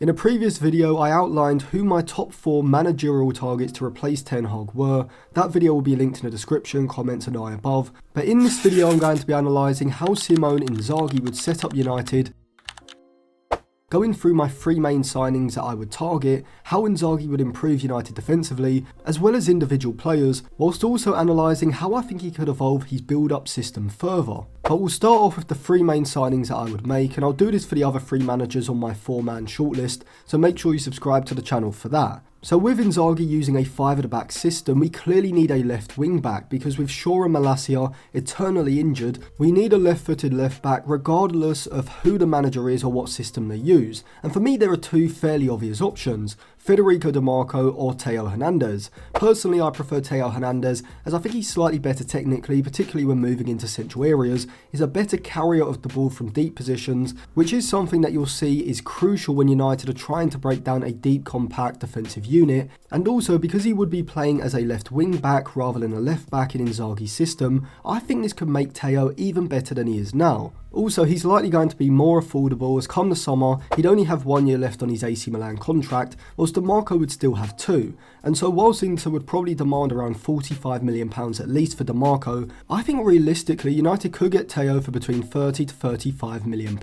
In a previous video, I outlined who my top 4 managerial targets to replace Ten Hag were. That video will be linked in the description, comments and I above. But in this video, I'm going to be analysing how Simone Inzaghi would set up United, going through my 3 main signings that I would target, how Inzaghi would improve United defensively, as well as individual players, whilst also analysing how I think he could evolve his build-up system further. But we'll start off with the 3 main signings that I would make, and I'll do this for the other 3 managers on my 4-man shortlist, so make sure you subscribe to the channel for that. So with Inzaghi using a 5 at the back system, we clearly need a left wing back, because with Shaw and Malacia eternally injured, we need a left-footed left back regardless of who the manager is or what system they use. And for me there are 2 fairly obvious options: Federico Di Marco or Theo Hernandez. Personally, I prefer Theo Hernandez as I think he's slightly better technically, particularly when moving into central areas. He's a better carrier of the ball from deep positions, which is something that you'll see is crucial when United are trying to break down a deep, compact defensive unit. And also because he would be playing as a left wing back rather than a left back in Inzaghi's system, I think this could make Theo even better than he is now. Also, he's likely going to be more affordable as come the summer, he'd only have 1 year left on his AC Milan contract, whilst Di Marco would still have 2. And so whilst Inter would probably demand around £45 million at least for Di Marco, I think realistically United could get Theo for between £30 to £35 million.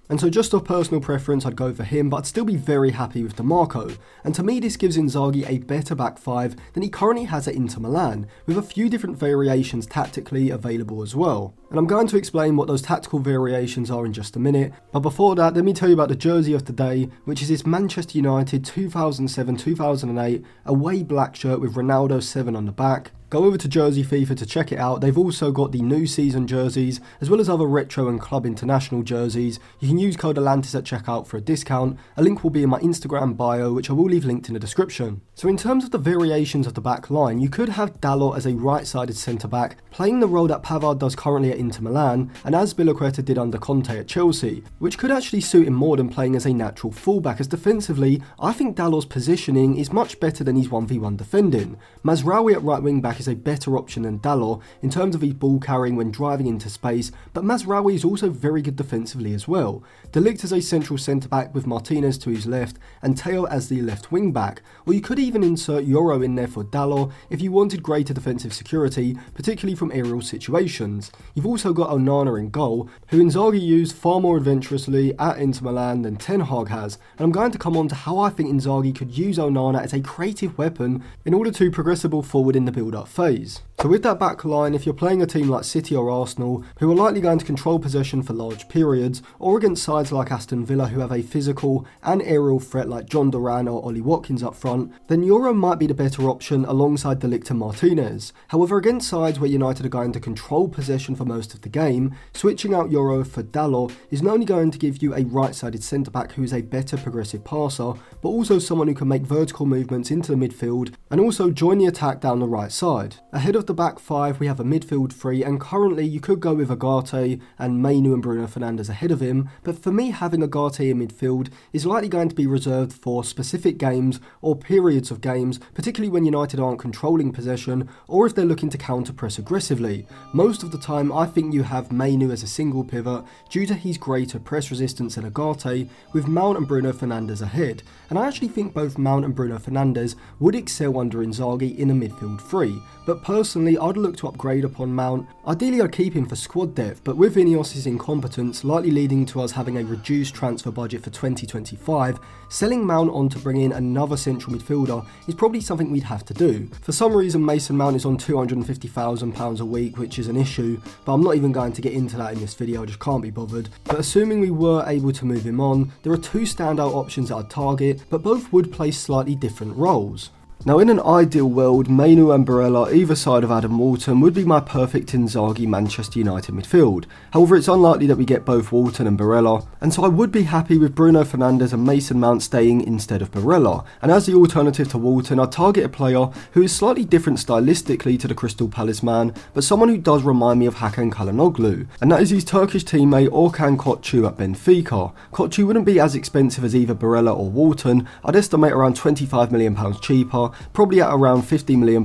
And so just off personal preference I'd go for him, but I'd still be very happy with Di Marco. And to me this gives Inzaghi a better back 5 than he currently has at Inter Milan, with a few different variations tactically available as well. And I'm going to explain what those tactical variations are in just a minute, but before that let me tell you about the jersey of the day, which is this Manchester United 2007-2008 away black shirt with Ronaldo 7 on the back. Go over to Jersey FIFA to check it out. They've also got the new season jerseys, as well as other retro and club international jerseys. You can use code Atlantis at checkout for a discount. A link will be in my Instagram bio, which I will leave linked in the description. So in terms of the variations of the back line, you could have Dalot as a right-sided centre-back, playing the role that Pavard does currently at Inter Milan, and as Azpilicueta did under Conte at Chelsea, which could actually suit him more than playing as a natural fullback, as defensively, I think Dalot's positioning is much better than his 1v1 defending. Mazraoui at right wing-back is a better option than Dalot in terms of his ball carrying when driving into space, but Mazraoui is also very good defensively as well. De Ligt as a central centre-back with Martinez to his left and Theo as the left wing-back, or you could even insert Euro in there for Dalot if you wanted greater defensive security, particularly from aerial situations. You've also got Onana in goal, who Inzaghi used far more adventurously at Inter Milan than Ten Hag has, and I'm going to come on to how I think Inzaghi could use Onana as a creative weapon in order to progress the ball forward in the build-up phase. So with that back line, if you're playing a team like City or Arsenal, who are likely going to control possession for large periods, or against sides like Aston Villa who have a physical and aerial threat like John Duran or Ollie Watkins up front, then Euro might be the better option alongside De Ligt and Martinez. However, against sides where United are going to control possession for most of the game, switching out Euro for Dalot is not only going to give you a right-sided centre-back who is a better progressive passer, but also someone who can make vertical movements into the midfield and also join the attack down the right side. Ahead of the back 5 we have a midfield 3, and currently you could go with Agate and Mainu and Bruno Fernandes ahead of him, but for me having Agate in midfield is likely going to be reserved for specific games or periods of games, particularly when United aren't controlling possession or if they're looking to counter press aggressively. Most of the time I think you have Mainu as a single pivot due to his greater press resistance than Agate, with Mount and Bruno Fernandes ahead, and I actually think both Mount and Bruno Fernandes would excel under Inzaghi in a midfield 3, but personally I'd look to upgrade upon Mount. Ideally I'd keep him for squad depth, but with Ineos' incompetence likely leading to us having a reduced transfer budget for 2025, selling Mount on to bring in another central midfielder is probably something we'd have to do. For some reason Mason Mount is on £250,000 a week, which is an issue, but I'm not even going to get into that in this video, I just can't be bothered. But assuming we were able to move him on, there are 2 standout options that I'd target, but both would play slightly different roles. Now in an ideal world, Mainu and Barella either side of Adam Walton would be my perfect Inzaghi Manchester United midfield. However, it's unlikely that we get both Walton and Barella, and so I would be happy with Bruno Fernandes and Mason Mount staying instead of Barella. And as the alternative to Walton, I'd target a player who is slightly different stylistically to the Crystal Palace man, but someone who does remind me of Hakan Çalhanoğlu, and that is his Turkish teammate Orkan Koçu at Benfica. Koçu wouldn't be as expensive as either Barella or Walton. I'd estimate around £25 million cheaper, Benfica, probably at around £50 million,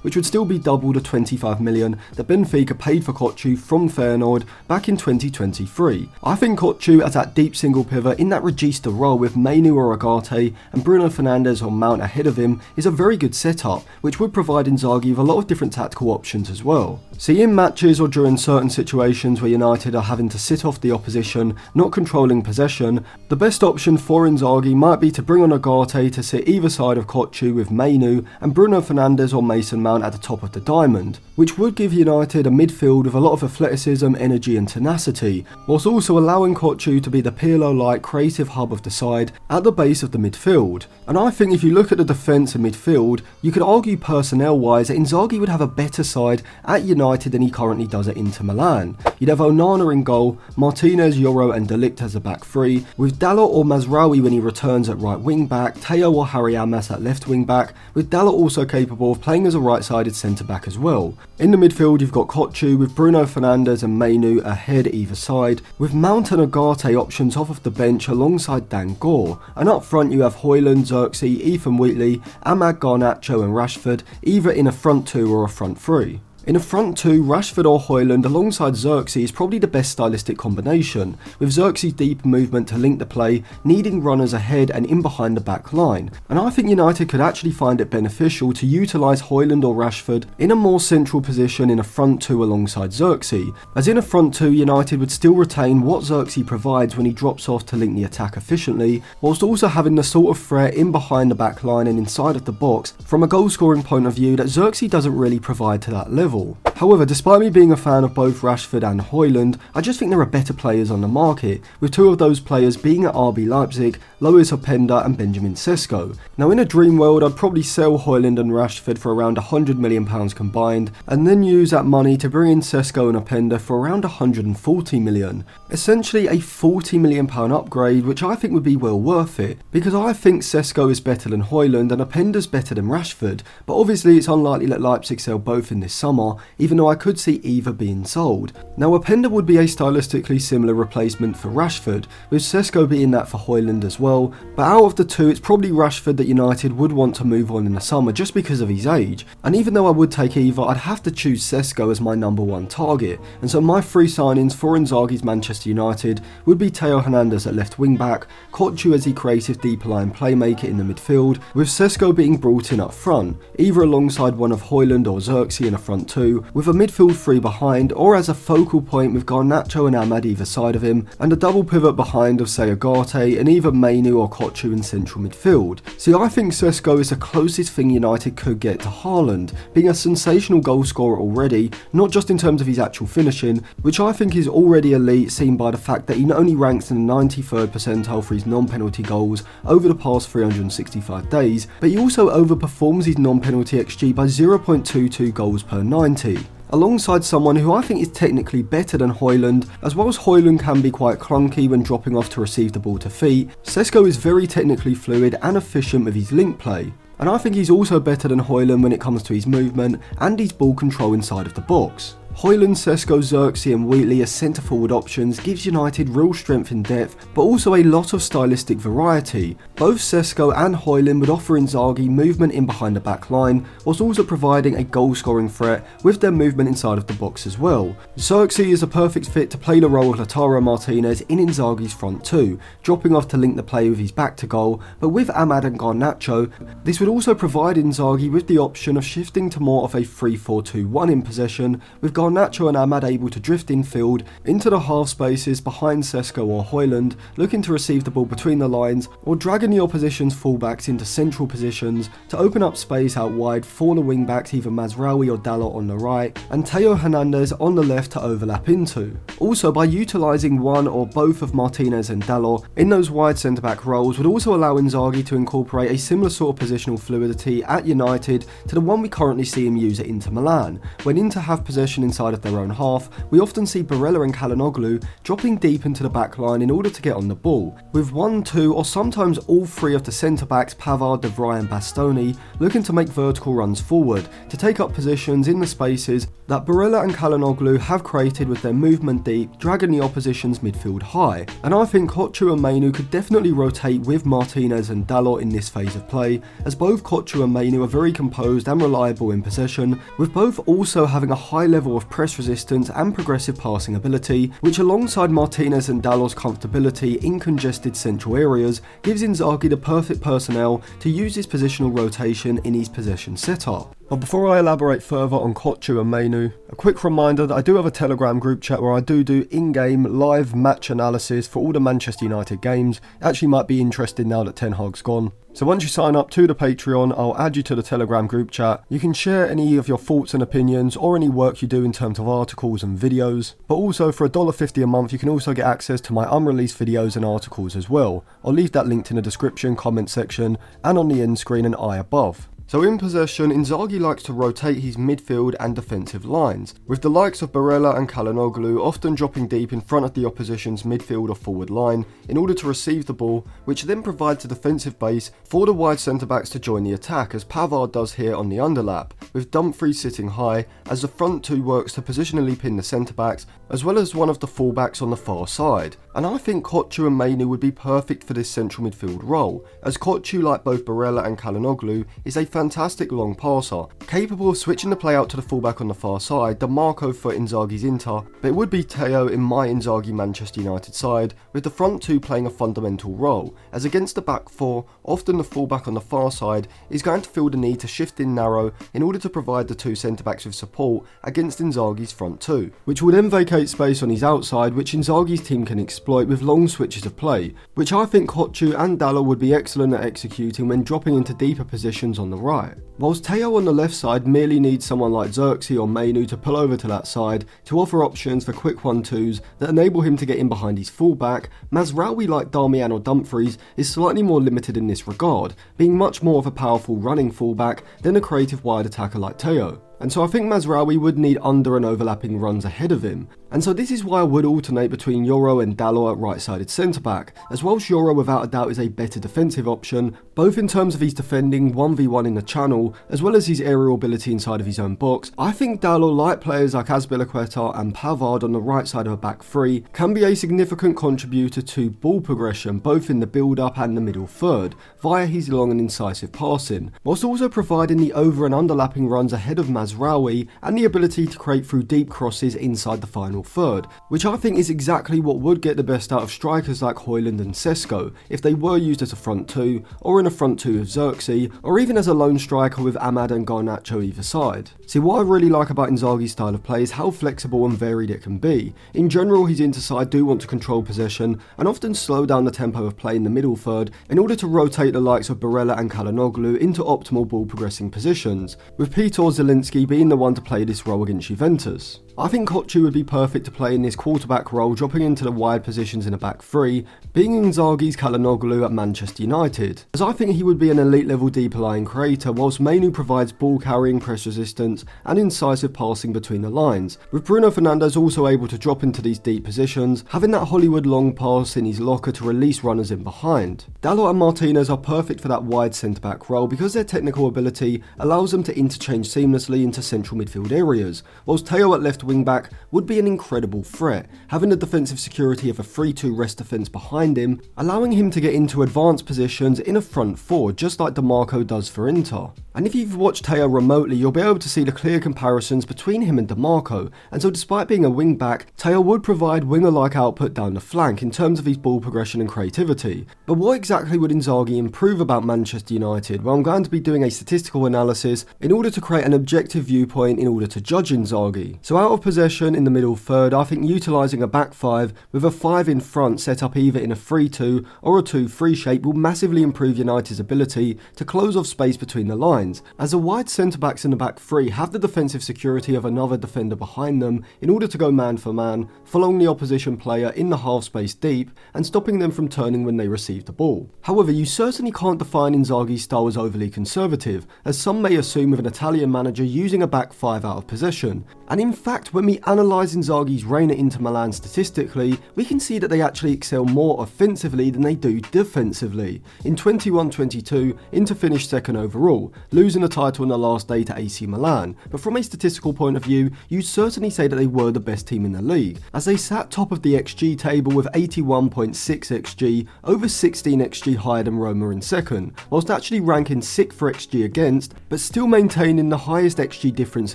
which would still be double the £25 million that Benfica paid for Kochu from Feyenoord back in 2023. I think Kochu as that deep single pivot in that regista role with Mainu or Agate and Bruno Fernandes on Mount ahead of him is a very good setup, which would provide Inzaghi with a lot of different tactical options as well. See, in matches or during certain situations where United are having to sit off the opposition, not controlling possession, the best option for Inzaghi might be to bring on Agate to sit either side of Kochu with Mainu and Bruno Fernandes or Mason Mount at the top of the diamond, which would give United a midfield with a lot of athleticism, energy and tenacity, whilst also allowing Kochu to be the Pirlo-like creative hub of the side at the base of the midfield. And I think if you look at the defence and midfield, you could argue personnel-wise that Inzaghi would have a better side at United than he currently does at Inter Milan. You'd have Onana in goal, Martinez, Yoro and De Ligt as a back three, with Dalot or Mazraoui when he returns at right wing back, Teo or Harry Amas at left wing back, with Dalot also capable of playing as a right-sided centre back as well. In the midfield you've got Kochu with Bruno Fernandes and Mainu ahead either side, with Mount and Agate options off of the bench alongside Dan Gore, and up front you have Højlund, Xerxes, Ethan Wheatley, Amad Garnacho and Rashford, either in a front two or a front three. In a front two, Rashford or Højlund alongside Xerxes is probably the best stylistic combination, with Xerxes' deep movement to link the play, needing runners ahead and in behind the back line. And I think United could actually find it beneficial to utilise Højlund or Rashford in a more central position in a front two alongside Xerxes, as in a front two United would still retain what Xerxes provides when he drops off to link the attack efficiently, whilst also having the sort of threat in behind the back line and inside of the box from a goal scoring point of view that Xerxes doesn't really provide to that level. However, despite me being a fan of both Rashford and Højlund, I just think there are better players on the market, with two of those players being at RB Leipzig, Lois Openda and Benjamin Sesko. Now in a dream world I'd probably sell Højlund and Rashford for around £100 million combined, and then use that money to bring in Sesko and Openda for around £140 million. Essentially a £40 million upgrade, which I think would be well worth it, because I think Sesko is better than Højlund and Openda's better than Rashford, but obviously it's unlikely that Leipzig sell both in this summer, even though I could see either being sold. Now Openda would be a stylistically similar replacement for Rashford, with Sesko being that for Højlund as well, but out of the two it's probably Rashford that United would want to move on in the summer just because of his age, and even though I would take either, I'd have to choose Sesko as my number one target, and so my three signings for Inzaghi's Manchester United would be Theo Hernandez at left wing back, Kochu as the creative deep line playmaker in the midfield, with Sesko being brought in up front, either alongside one of Højlund or Xerxes in a front two, with a midfield three behind, or as a focal point with Garnacho and Amad either side of him, and a double pivot behind of say Agate and either Mainu or Kochu in central midfield. See, I think Sesko is the closest thing United could get to Haaland, being a sensational goal scorer already, not just in terms of his actual finishing, which I think is already elite seen by the fact that he not only ranks in the 93rd percentile for his non-penalty goals over the past 365 days, but he also overperforms his non-penalty XG by 0.22 goals per 90. Alongside someone who I think is technically better than Højlund, as well as Højlund can be quite clunky when dropping off to receive the ball to feet, Sesko is very technically fluid and efficient with his link play. And I think he's also better than Højlund when it comes to his movement and his ball control inside of the box. Højlund, Sesko, Xerxes and Wheatley as centre-forward options gives United real strength in depth, but also a lot of stylistic variety. Both Sesko and Højlund would offer Inzaghi movement in behind the back line, whilst also providing a goal-scoring threat with their movement inside of the box as well. Xerxes is a perfect fit to play the role of Lautaro Martinez in Inzaghi's front two, dropping off to link the play with his back to goal, but with Amad and Garnacho, this would also provide Inzaghi with the option of shifting to more of a 3-4-2-1 in possession, with Garnacho and Amad able to drift infield into the half spaces behind Sesko or Højlund, looking to receive the ball between the lines or dragging the opposition's fullbacks into central positions to open up space out wide for the wing-backs, either Mazraoui or Dalot on the right and Theo Hernandez on the left to overlap into. Also, by utilising one or both of Martinez and Dalot in those wide centre-back roles would also allow Inzaghi to incorporate a similar sort of positional fluidity at United to the one we currently see him use at Inter Milan, when Inter have possession in inside of their own half, we often see Barella and Calhanoglu dropping deep into the back line in order to get on the ball, with 1, 2 or sometimes all 3 of the centre-backs Pavard, De Vrij and Bastoni looking to make vertical runs forward to take up positions in the spaces that Barella and Calhanoglu have created with their movement deep, dragging the opposition's midfield high. And I think Kochu and Mainoo could definitely rotate with Martinez and Dalot in this phase of play, as both Kochu and Mainoo are very composed and reliable in possession, with both also having a high level of press resistance and progressive passing ability, which alongside Martinez and Dalot's comfortability in congested central areas gives Inzaghi the perfect personnel to use this positional rotation in his possession setup. But before I elaborate further on Kochu and Mainoo, a quick reminder that I do have a Telegram group chat where I do in-game live match analysis for all the Manchester United games. It actually might be interesting now that Ten Hag's gone. So once you sign up to the Patreon, I'll add you to the Telegram group chat. You can share any of your thoughts and opinions or any work you do in terms of articles and videos. But also for $1.50 a month, you can also get access to my unreleased videos and articles as well. I'll leave that linked in the description, comment section and on the end screen and eye above. So in possession, Inzaghi likes to rotate his midfield and defensive lines, with the likes of Barella and Calhanoglu often dropping deep in front of the opposition's midfield or forward line in order to receive the ball, which then provides a defensive base for the wide centre-backs to join the attack, as Pavard does here on the underlap, with Dumfries sitting high as the front two works to positionally pin the centre-backs, as well as one of the full-backs on the far side. And I think Kochu and Mainoo would be perfect for this central midfield role, as Kochu, like both Barella and Calhanoglu, is a fantastic long passer, capable of switching the play out to the fullback on the far side, DeMarco for Inzaghi's Inter, but it would be Theo in my Inzaghi Manchester United side, with the front two playing a fundamental role, as against the back four, often the fullback on the far side is going to feel the need to shift in narrow in order to provide the two centre-backs with support against Inzaghi's front two, which will then vacate space on his outside, which Inzaghi's team can exploit with long switches of play, which I think Kochu and Dalot would be excellent at executing when dropping into deeper positions on the right. Whilst Theo on the left side merely needs someone like Xerxes or Mainoo to pull over to that side to offer options for quick 1-2s that enable him to get in behind his fullback, Mazraoui, like Darmian or Dumfries, is slightly more limited in this regard, being much more of a powerful running fullback than a creative wide attacker like Theo. And so I think Mazraoui would need under and overlapping runs ahead of him. And so this is why I would alternate between Yoro and Dalot at right-sided centre-back, as whilst Yoro without a doubt is a better defensive option, both in terms of his defending 1v1 in the channel, as well as his aerial ability inside of his own box, I think Dalot, like players like Azpilicueta and Pavard on the right side of a back three, can be a significant contributor to ball progression both in the build-up and the middle third, via his long and incisive passing, whilst also providing the over and underlapping runs ahead of Mazraoui and the ability to create through deep crosses inside the final third, which I think is exactly what would get the best out of strikers like Højlund and Sesko if they were used as a front two, or in a front two with Xerxes, or even as a lone striker with Ahmad and Garnacho either side. See, what I really like about Inzaghi's style of play is how flexible and varied it can be. In general, his interside do want to control possession and often slow down the tempo of play in the middle third in order to rotate the likes of Barella and Calhanoglu into optimal ball progressing positions, with Peter Zielinski being the one to play this role against Juventus. I think Kochu would be perfect to play in this quarterback role, dropping into the wide positions in a back three, being Inzaghi's Calhanoglu at Manchester United, as I think he would be an elite level deeper lying creator, whilst Mainoo provides ball carrying, press resistance and incisive passing between the lines, with Bruno Fernandes also able to drop into these deep positions, having that Hollywood long pass in his locker to release runners in behind. Dalot and Martinez are perfect for that wide centre back role because their technical ability allows them to interchange seamlessly into central midfield areas, whilst Theo at left wing back would be an incredible threat, having the defensive security of a 3-2 rest defence behind him, allowing him to get into advanced positions in a front four just like DeMarco does for Inter. And if you've watched Theo remotely, you'll be able to see the clear comparisons between him and DeMarco, and so despite being a wing back, Theo would provide winger-like output down the flank in terms of his ball progression and creativity. But what exactly would Inzaghi improve about Manchester United? Well, I'm going to be doing a statistical analysis in order to create an objective viewpoint in order to judge Inzaghi. So out of possession in the middle third, I think utilising a back five with a 5 in front set up either in a 3-2 or a 2-3 shape will massively improve United's ability to close off space between the lines, lines, as the wide centre-backs in the back three have the defensive security of another defender behind them in order to go man for man, following the opposition player in the half space deep and stopping them from turning when they receive the ball. However, you certainly can't define Inzaghi's style as overly conservative, as some may assume with an Italian manager using a back five out of possession. And in fact, when we analyse Inzaghi's reign at Inter Milan statistically, we can see that they actually excel more offensively than they do defensively. In 21-22, Inter finished second overall, losing the title in the last day to AC Milan, but from a statistical point of view, you'd certainly say that they were the best team in the league, as they sat top of the XG table with 81.6 XG, over 16 XG higher than Roma in second, whilst actually ranking 6th for XG against, but still maintaining the highest XG difference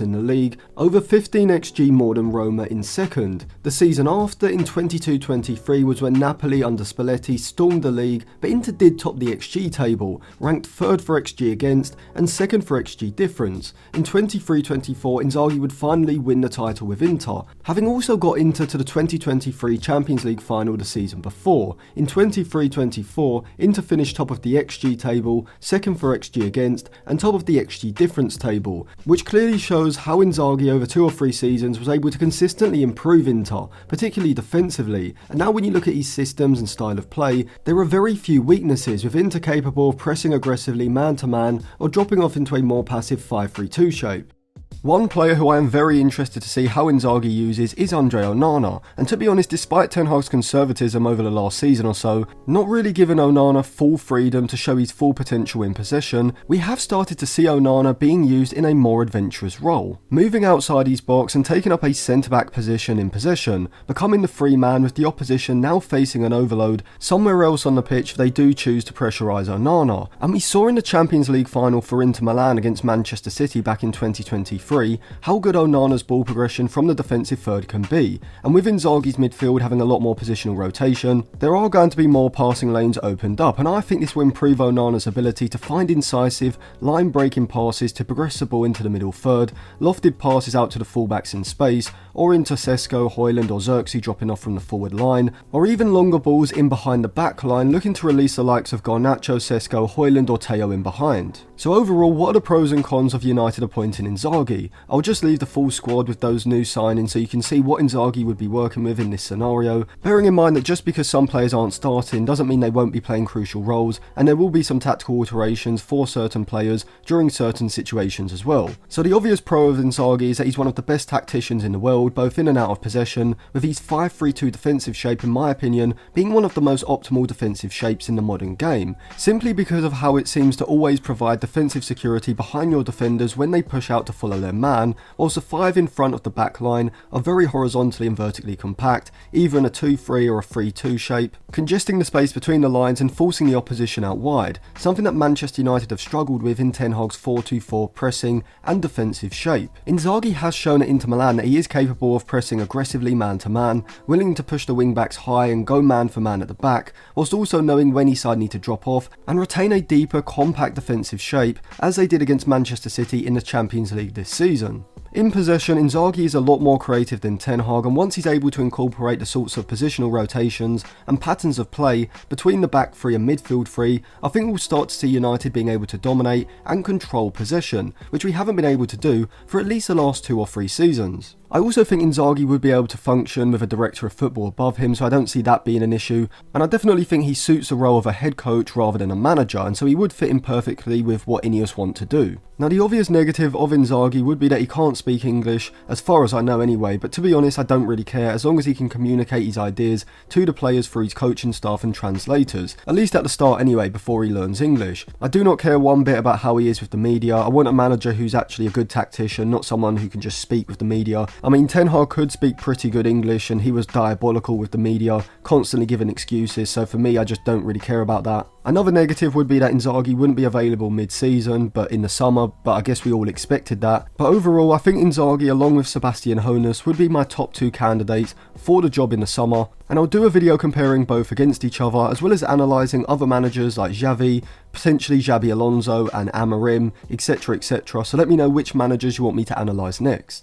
in the league, over 15 XG more than Roma in second. The season after, in 22-23, was when Napoli under Spalletti stormed the league, but Inter did top the XG table, ranked 3rd for XG against and 2nd for XG difference. In 23-24, Inzaghi would finally win the title with Inter, having also got Inter to the 2023 Champions League final the season before. In 23-24, Inter finished top of the XG table, 2nd for XG against and top of the XG difference table, which clearly shows how Inzaghi over 2 or 3 seasons was able to consistently improve Inter, particularly defensively. And now when you look at his systems and style of play, there are very few weaknesses, with Inter capable of pressing aggressively man to man or dropping off into a more passive 5-3-2 shape. One player who I am very interested to see how Inzaghi uses is Andre Onana, and to be honest, despite Ten Hag's conservatism over the last season or so, not really giving Onana full freedom to show his full potential in possession, we have started to see Onana being used in a more adventurous role, moving outside his box and taking up a centre-back position in possession, becoming the free man with the opposition now facing an overload somewhere else on the pitch if they do choose to pressurise Onana. And we saw in the Champions League final for Inter Milan against Manchester City back in 2023 how good Onana's ball progression from the defensive third can be, and with Inzaghi's midfield having a lot more positional rotation, there are going to be more passing lanes opened up, and I think this will improve Onana's ability to find incisive, line-breaking passes to progress the ball into the middle third, lofted passes out to the fullbacks in space, or into Sesko, Højlund or Xerxes dropping off from the forward line, or even longer balls in behind the back line looking to release the likes of Garnacho, Sesko, Højlund or Teo in behind. So overall, what are the pros and cons of United appointing Inzaghi? I'll just leave the full squad with those new signings so you can see what Inzaghi would be working with in this scenario, bearing in mind that just because some players aren't starting doesn't mean they won't be playing crucial roles, and there will be some tactical alterations for certain players during certain situations as well. So the obvious pro of Inzaghi is that he's one of the best tacticians in the world, both in and out of possession, with his 5-3-2 defensive shape in my opinion being one of the most optimal defensive shapes in the modern game, simply because of how it seems to always provide defensive security behind your defenders when they push out to follow their man, whilst the 5 in front of the back line are very horizontally and vertically compact, either in a 2-3 or a 3-2 shape, congesting the space between the lines and forcing the opposition out wide, something that Manchester United have struggled with in Ten Hag's 4-2-4 pressing and defensive shape. Inzaghi has shown at Inter Milan that he is capable of pressing aggressively man to man, willing to push the wing backs high and go man for man at the back, whilst also knowing when his side need to drop off and retain a deeper, compact defensive shape, as they did against Manchester City in the Champions League this season. In possession, Inzaghi is a lot more creative than Ten Hag, and once he's able to incorporate the sorts of positional rotations and patterns of play between the back three and midfield three, I think we'll start to see United being able to dominate and control possession, which we haven't been able to do for at least the last 2 or 3 seasons. I also think Inzaghi would be able to function with a director of football above him, so I don't see that being an issue, and I definitely think he suits the role of a head coach rather than a manager, and so he would fit in perfectly with what Ineos want to do. Now the obvious negative of Inzaghi would be that he can't speak English, as far as I know anyway, but to be honest I don't really care as long as he can communicate his ideas to the players through his coaching staff and translators, at least at the start anyway before he learns English. I do not care one bit about how he is with the media. I want a manager who's actually a good tactician, not someone who can just speak with the media. I mean, Ten Hag could speak pretty good English and he was diabolical with the media, constantly giving excuses, so for me I just don't really care about that. Another negative would be that Inzaghi wouldn't be available mid-season, but in the summer, but I guess we all expected that. But overall, I think Inzaghi along with Sebastian Hoeneß would be my top 2 candidates for the job in the summer, and I'll do a video comparing both against each other, as well as analysing other managers like Xavi, potentially Xabi Alonso and Amorim, etc, so let me know which managers you want me to analyse next.